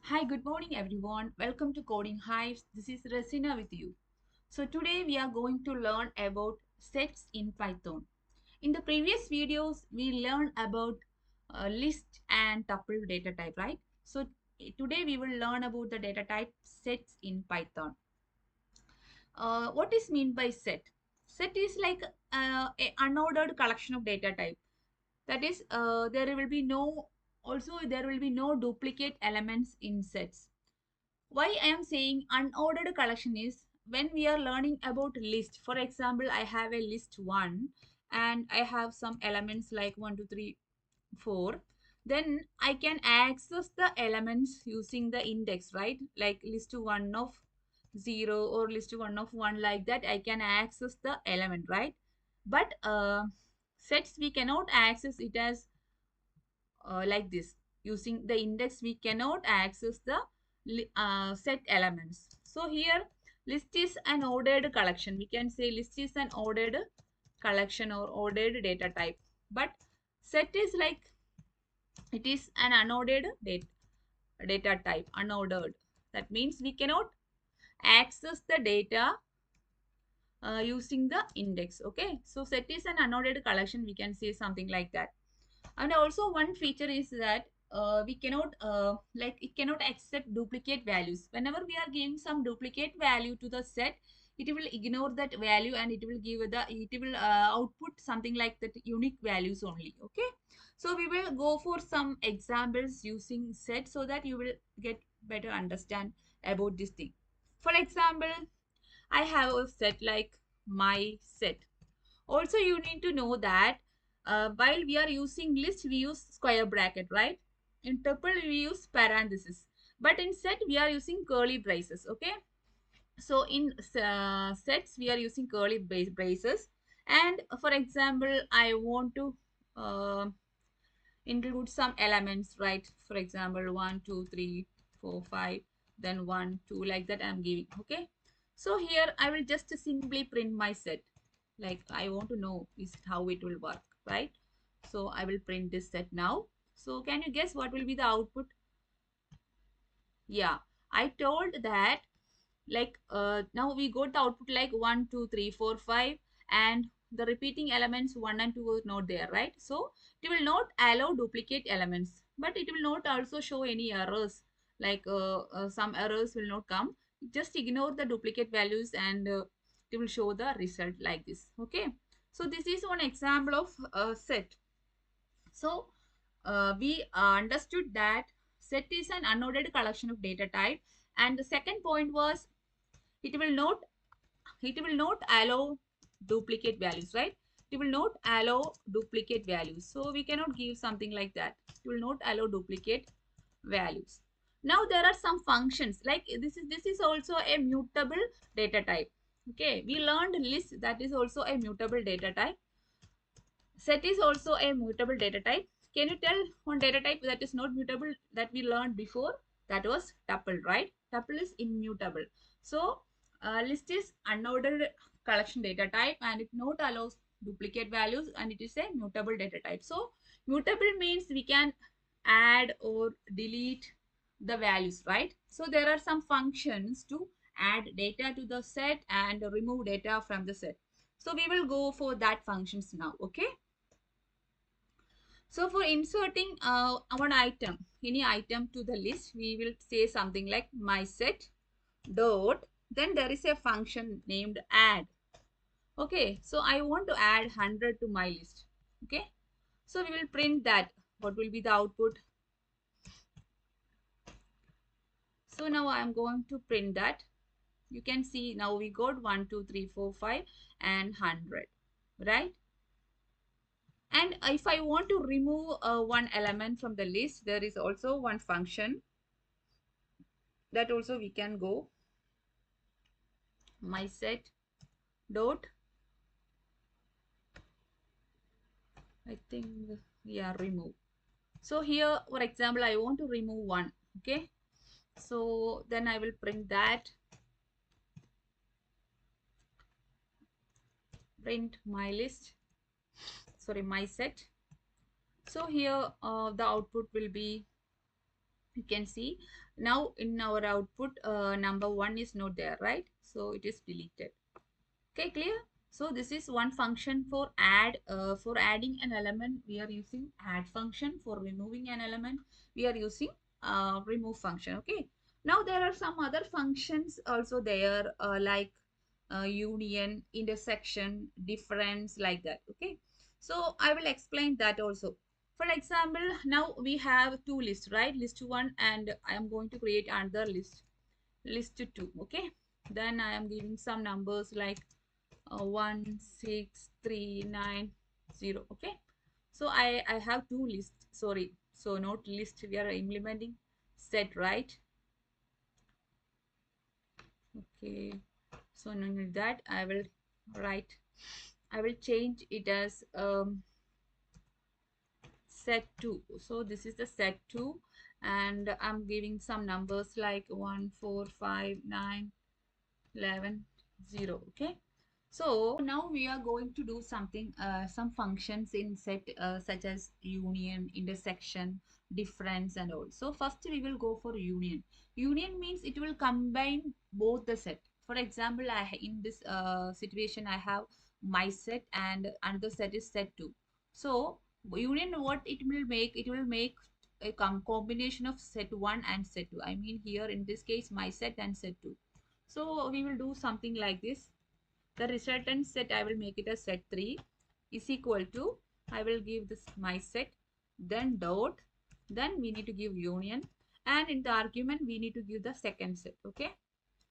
Hi, good morning everyone. Welcome to Coding Hives. This is Resina with you. So today we are going to learn about sets in Python. In the previous videos, we learned about list and tuple data type, right? So today we will learn about the data type sets in Python. What is mean by set? Set is like a unordered collection of data type. That is, there will be no duplicate elements in sets. Why I am saying unordered collection is when we are learning about list. For example, I have a list 1 and I have some elements like 1, 2, 3, 4. Then I can access the elements using the index, right? Like list 1 of 0 or list 1 of 1, like that I can access the element, right? But sets we cannot access it as like this. Using the index we cannot access the set elements. So here list is an ordered collection. We can say list is an ordered collection or ordered data type. But set is like it is an unordered data type, unordered. That means we cannot access the data using the index. Okay, so set is an unordered collection. We can say something like that. And also one feature is that we cannot like it cannot accept duplicate values. Whenever we are giving some duplicate value to the set, it will ignore that value and it will output something like that unique values only. Okay, so we will go for some examples using set so that you will get better understand about this thing. For example, I have a set like my set. Also, you need to know that while we are using list, we use square bracket, right? In tuple, we use parenthesis. But in set, we are using curly braces, okay? So in sets, we are using curly braces. And for example, I want to include some elements, right? For example, 1, 2, 3, 4, 5, then 1, 2, like that I'm giving, okay? So here I will just simply print my set. Like I want to know is how it will work, right? So I will print this set now. So can you guess what will be the output? Yeah, I told that like now we got the output like 1, 2, 3, 4, 5, and the repeating elements 1 and 2 was not there, right? So it will not allow duplicate elements, but it will not also show any errors. Like some errors will not come. Just ignore the duplicate values and it will show the result like this. Okay, so this is one example of set. So we understood that set is an unordered collection of data type, and the second point was it will not allow duplicate values, right? It will not allow duplicate values, so we cannot give something like that. It will not allow duplicate values. Now there are some functions like this is also a mutable data type. Okay, we learned list, that is also a mutable data type. Set is also a mutable data type. Can you tell one data type that is not mutable that we learned before? That was tuple, right? Tuple is immutable. So list is unordered collection data type and it not allows duplicate values and it is a mutable data type. So mutable means we can add or delete the values, right? So there are some functions to add data to the set and remove data from the set. So we will go for that functions now. Okay, so for inserting one item, any item to the list, we will say something like my set dot. Then there is a function named add. Okay, so I want to add 100 to my list. Okay, so we will print that. What will be the output? So now I am going to print that. You can see now we got 1, 2, 3, 4, 5 and 100, right? And if I want to remove one element from the list, there is also one function that also we can go my set dot, I think, yeah, remove. So here for example I want to remove one. Okay, so then I will print that, print my list, sorry, my set. So here the output will be, you can see Now in our output, number 1 is not there, right? So it is deleted. Okay, clear? So this is one function for add. For adding an element, we are using add function. For removing an element, we are using remove function. Okay. Now there are some other functions also there, like union, intersection, difference, like that. Okay. So I will explain that also. For example, now we have two lists, right? List 1, and I am going to create another list 2. Okay. Then I am giving some numbers like 1 6 3 9 0. Okay, so I have two lists, sorry, so not list, we are implementing set, right? Okay, so no need that, I will write, I will change it as set 2. So this is the set 2, and I'm giving some numbers like 1 4 5 9 11 0. Okay, so now we are going to do something, some functions in set, such as union, intersection, difference, and all. So first we will go for union. Union means it will combine both the set. For example, in this situation I have my set and another set is set 2. So union, what it will make, it will make a combination of set 1 and set 2. I mean here in this case my set and set 2. So we will do something like this. The resultant set, I will make it as set 3 is equal to, I will give this my set, then dot, then we need to give union, and in the argument we need to give the second set. Okay,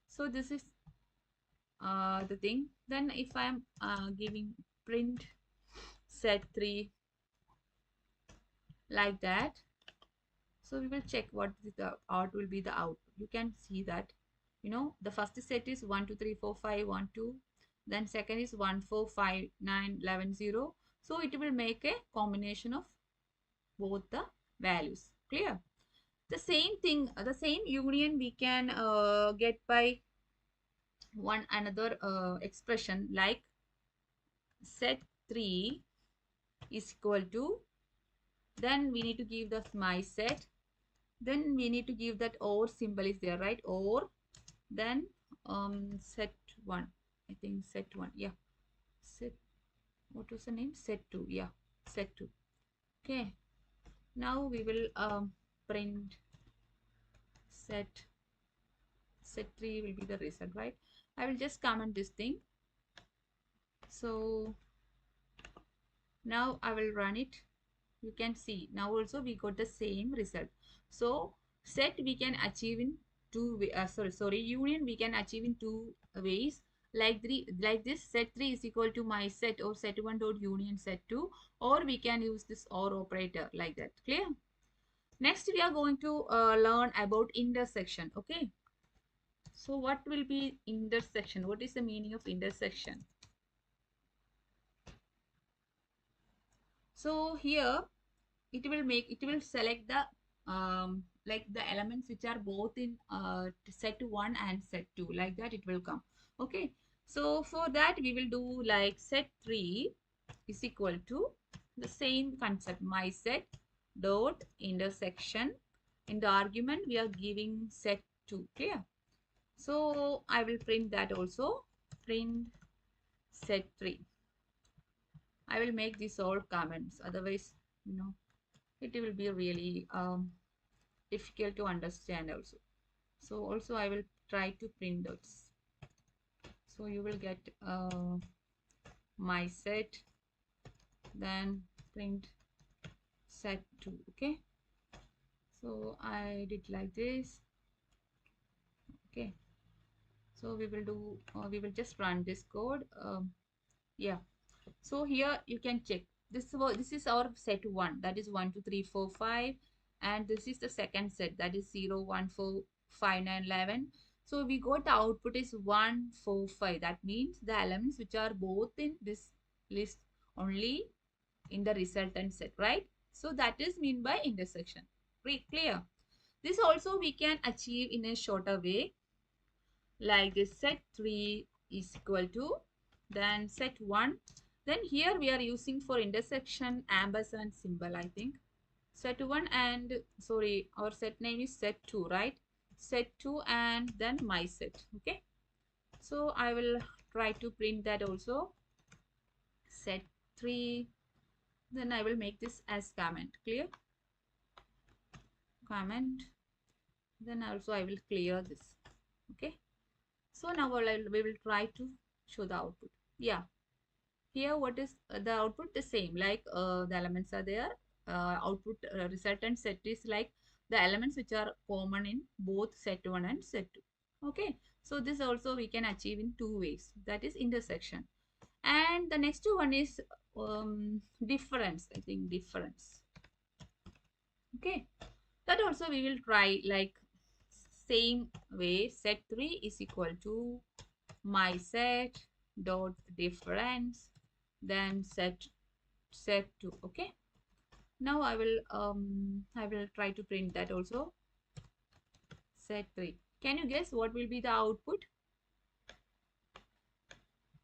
so this is the thing. Then if I am giving print set 3 like that, so we will check what the out will be the output. You can see that, the first set is 1 2 3 4 5 1 2, then second is 1 4 5 9 11 0. So it will make a combination of both the values. Clear? The same thing, the same union we can get by one another expression like set 3 is equal to, then we need to give the my set, then we need to give that or symbol is there, right? Or then set 1, I think set 1, yeah, set, what was the name, set 2, yeah, set 2. Okay, now we will print set 3 will be the result, right? I will just comment this thing. So now I will run it. You can see now also we got the same result. So set we can achieve in two way, sorry, union we can achieve in two ways, like this, set 3 is equal to my set or set 1 dot union set 2, or we can use this or operator like that. Clear? Next we are going to learn about intersection. Okay, so what will be intersection? What is the meaning of intersection? So here it will select the like the elements which are both in set 1 and set 2, like that it will come. Okay, so for that we will do like set 3 is equal to the same concept, my set dot intersection, in the argument we are giving set 2. Clear? So I will print that also, print set 3. I will make these all comments, otherwise it will be really difficult to understand also. So also I will try to print those. So you will get my set, then print set 2. Okay, so I did like this. Okay, so we will do we will just run this code. Yeah, so here you can check, this is our set 1, that is 1 2 3 4 5, and this is the second set, that is 0 1 4 5 9 11. So we got the output is 1 4 5. That means the elements which are both in this list only in the resultant set, right? So that is mean by intersection. Clear? This also we can achieve in a shorter way, like this, set 3 is equal to, then set 1, then here we are using for intersection ampersand symbol, I think set 1, and sorry, our set name is set 2, right? set2 and then my set. Okay, so I will try to print that also. Set3, then I will make this as comment. Clear? Comment, then also I will clear this. Okay, so now we will try to show the output. Yeah, here what is the output? The same, like the elements are there. Output resultant set is like the elements which are common in both set1 and set2. Okay, so this also we can achieve in two ways, that is intersection. And the next one is difference. I think difference. Okay, that also we will try, like same way. Set3 is equal to my set dot difference, then set2. Okay, now I will try to print that also. Set3, can you guess what will be the output?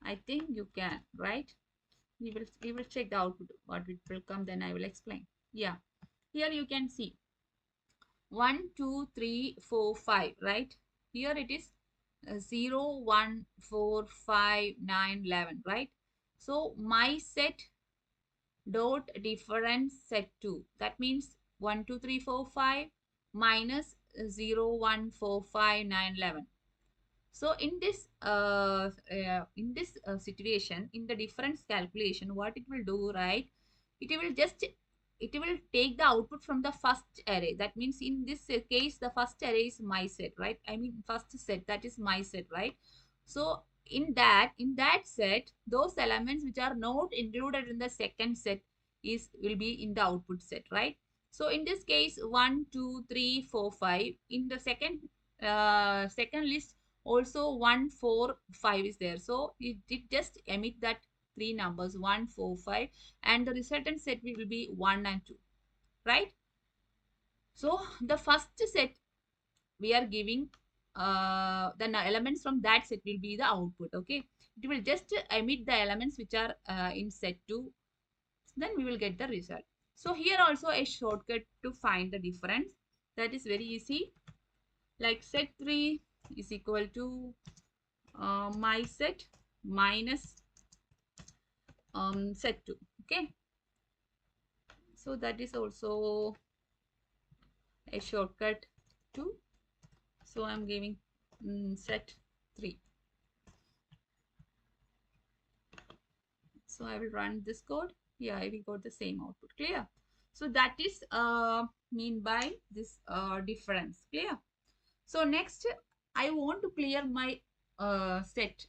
I think you can, right? We will check the output, what it will come, then I will explain. Yeah, here you can see 1 2 3 4 5, right? Here it is 0 1 4 5 9 11, right? So my set dot difference set2, that means 1 2 3 4 5 minus 0 1 4 5 9 11. So in this situation, in the difference calculation, what it will do, right? It will take the output from the first array. That means in this case, the first array is my set, right? I mean first set, that is my set, right? So in that set, those elements which are not included in the second set will be in the output set, right? So in this case, 1 2 3 4 5. In the second list also 1 4 5 is there, so it just emit that three numbers 1 4 5, and the resultant set will be 1 and 2, right? So the first set we are giving the elements from that set will be the output. Okay, it will just emit the elements which are in set 2, then we will get the result. So here also a shortcut to find the difference, that is very easy. Like set3 is equal to my set minus set2. Okay, so that is also a shortcut to, so I'm giving set3. So I will run this code. Yeah, we got the same output. Clear? So that is mean by this difference. Clear? So next I want to clear my set.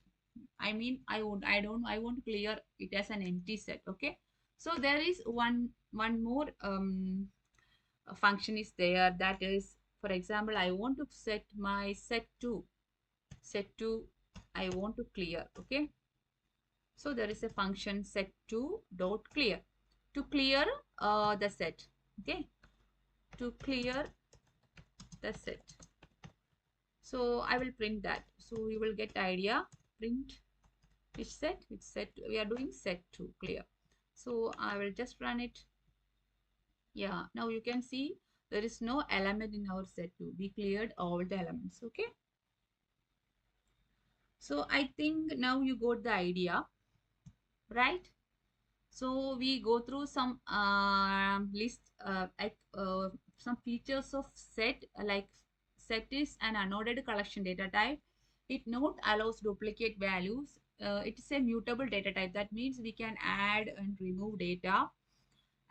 I mean I want to clear it as an empty set. Okay, so there is one more function is there, that is, for example, I want to set my set2 I want to clear. Okay, so there is a function set2 dot clear to clear the set. Okay, to clear the set. So I will print that, so you will get idea. Print which set we are doing, set2 clear. So I will just run it. Yeah, now you can see there is no element in our set2. We cleared all the elements. Okay, so I think now you got the idea, right? So we go through some list, like some features of set, like set is an unordered collection data type. It not allows duplicate values. It is a mutable data type. That means we can add and remove data,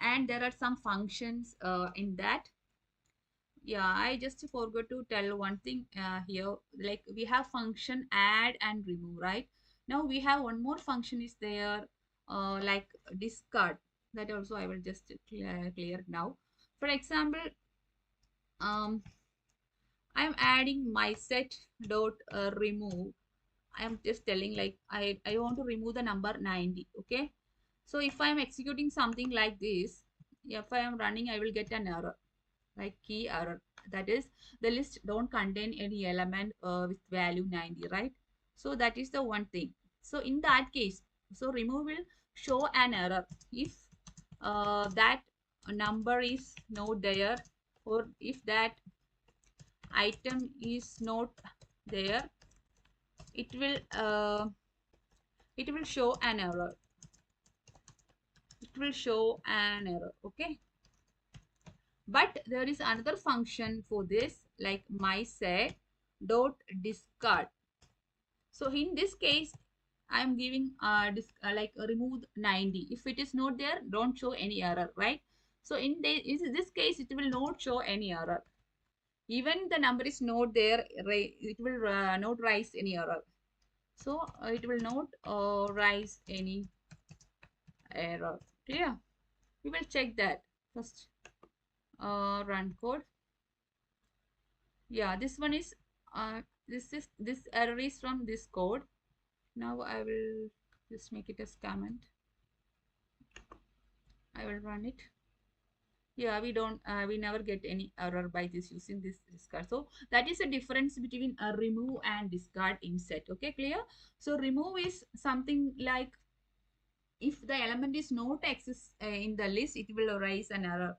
and there are some functions in that. Yeah, I just forgot to tell one thing here. Like we have function add and remove, right? Now we have one more function is there, like discard. That also I will just clear it now. For example, um, I'm adding my set dot remove. I am just telling, like I want to remove the number 90. Okay, so if I'm executing something like this, if I am running, I will get an error, like key error, that is the list don't contain any element with value 90, right? So that is the one thing. So in that case, so remove will show an error if that number is not there, or if that item is not there, it will show an error. It will show an error. Okay. But there is another function for this, like my set dot discard. So in this case, I am giving like remove 90. If it is not there, don't show any error, right? So in this case, it will not show any error. Even the number is not there, it will not rise any error. So it will not rise any error. Yeah, we will check that first. Run code. Yeah, this one is this error is from this code. Now I will just make it as comment. I will run it. Yeah, we never get any error by this using this discard. So that is a difference between a remove and discard in set. Okay, clear? So remove is something like if the element is not exists in the list, it will arise an error.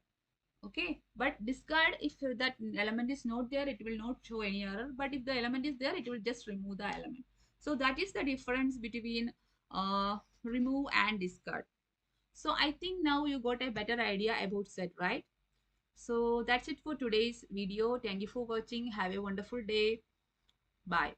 Okay, but discard, if that element is not there, it will not show any error. But if the element is there, it will just remove the element. So that is the difference between remove and discard. So I think now you got a better idea about set, right? So that's it for today's video. Thank you for watching. Have a wonderful day. Bye.